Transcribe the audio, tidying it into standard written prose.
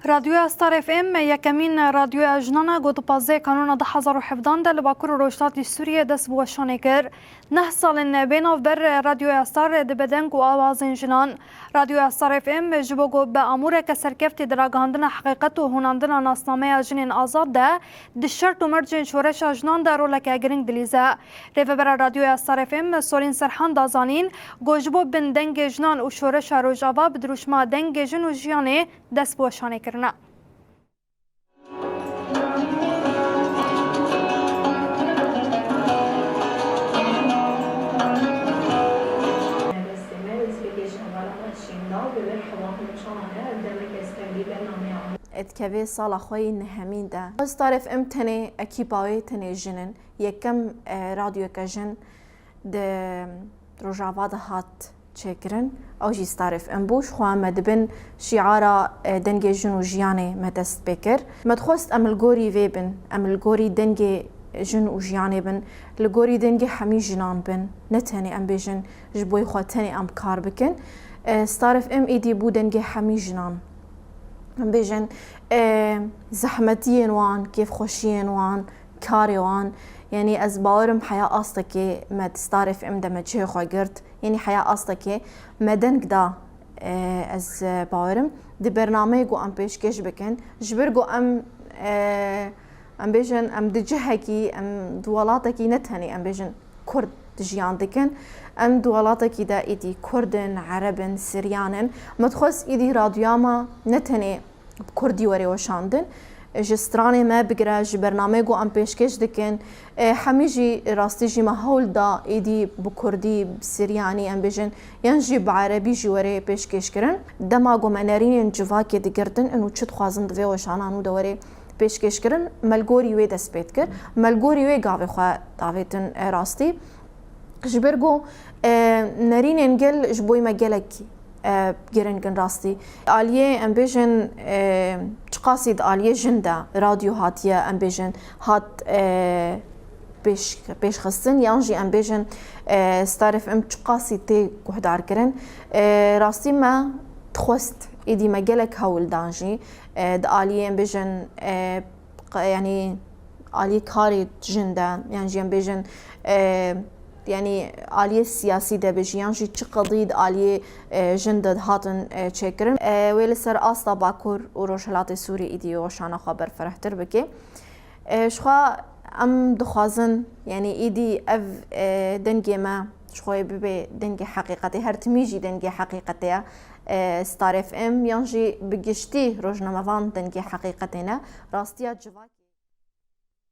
رادیو استار اف ام یکمین رادیو اجنانه گوت پازه کانون 2017 ده لباکور روشتاتی سوریه دست بوشانه کر 9 سال بیناف بر رادیو استار ده بدنگ و آوازین جنان رادیو استار اف ام جبوگو به امور که سرکفتی دراگاندن حقیقت و هناندن ناسنامه اجنین آزاد ده دشرت و مرجین شورش اجنان ده رولک اگرینگ دلیزه ریفه بر رادیو استار اف ام سولین سرحان دازانین گوجبو بن دنگ جنان و شورش روجاوا بدروشما دنگ جن و جیانه دست بوشانه کرنا اتكابي صالة خوي نهمين ده استعرف امتني اكيباوي تني جنن يكم راديو كجن ده رجعوا هات تشكرن او جي استعرف امبوش خو مدبن شعارة دنجي جنو جياني مدست بكر مدخوست ام الجوري فيبن ام الجوري دنجي جن وجياني بن الجوري دنجي حمي جنان بن نتهني ام بيجن جبوي خواتني ام كار بكن استعرف ام ايدي بو دنجي حمي جنان ام بيجن زحمتين وان كيف خوشين وان كاري وان يعني از باورم حياة أصلكي ما تستعرف ام دم تشي خو قرت يعني حياة أصلكي مدن كدا از باورم دي برنامج ام بيشكش بكن جبرجو ام بيجن ام دجهكي ام دولاتكي نتهني ام بيجن كرد جيان دكن ام دولاتكي دا ايدي كردن عربن سريانن ما تخص ايدي راديوما نتهني بكردي وري وشاندن جستراني ما بقرا برنامج ام بيشكش دكن حميجي راستيجي ما هول دا ايدي بكردي بسرياني ام بيجن ينجي بعربي جوري بيشكش كرن دماغو منارين جواكي دقردن انو تشد خوازن دوي وشانانو دوري بيشكش كرن ملغوري وي دسبيت كر ملغوري وي غاوي خو داويتن راستي جبرجو نارين انجل جبوي مجلكي جرنجن راستي آلية امبيجن تقاصد آلية جندا راديو هاتية امبيجن هات بيش خصن يانجي امبيجن ستعرف ام تقاصد تي كوحدار كرن راستي ما تخست ايدي مجلك هول دانجي آلية امبيجن يعني آلية كاري جندا يعني امبيجن يعني آلية السياسي ده بجيان جي تقضيد آلية جندد هاتن تشكرن ويلسر أصلا باكور وروشلات سوري إيدي وشانا خبر فرحتر بكي شخوا أم دخازن يعني إيدي أف دنجي ما شخوا ببي دنجي حقيقتي هرتميجي دنجي حقيقتي ستار اف ام يانجي بجشتي روجنا مفان دنجي حقيقتنا راستيات جواكي